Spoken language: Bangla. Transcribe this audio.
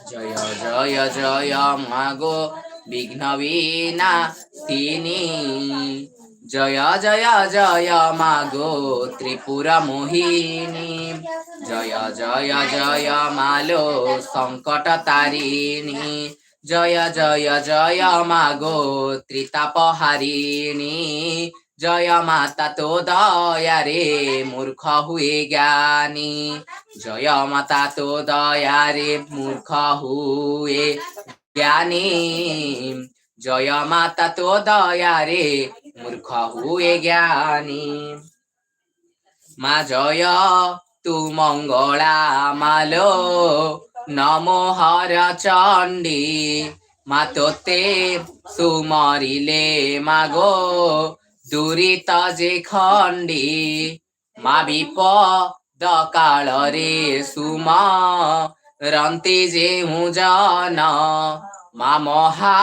জয় জয় জয় মাগো বিঘ্ন বিনাশিনী, জয় জয় জয় মাগো ত্রিপুরা মোহিনী, জয় জয় জয় মালো সংকট তারিণী, জয় জয় জয় মাগো ত্রিতাপহারিণী, জয় মাতা তো দয়ারে মূর্খ হুয়ে জ্ঞানী, জয় মাতা তো দয়ারে মূর্খ হুয়ে জ্ঞানী, জয় মাতা তো দয়ারে মূর্খ হুয়ে জ্ঞানী। মা জয় তু মঙ্গলা মালো নমো হর চণ্ডী, মা তোতে সুমরিলে মাগো দুরিত যে খণ্ডী, মা বিপদ কাଳରେ সুমরন্তি যে জন, মা মহা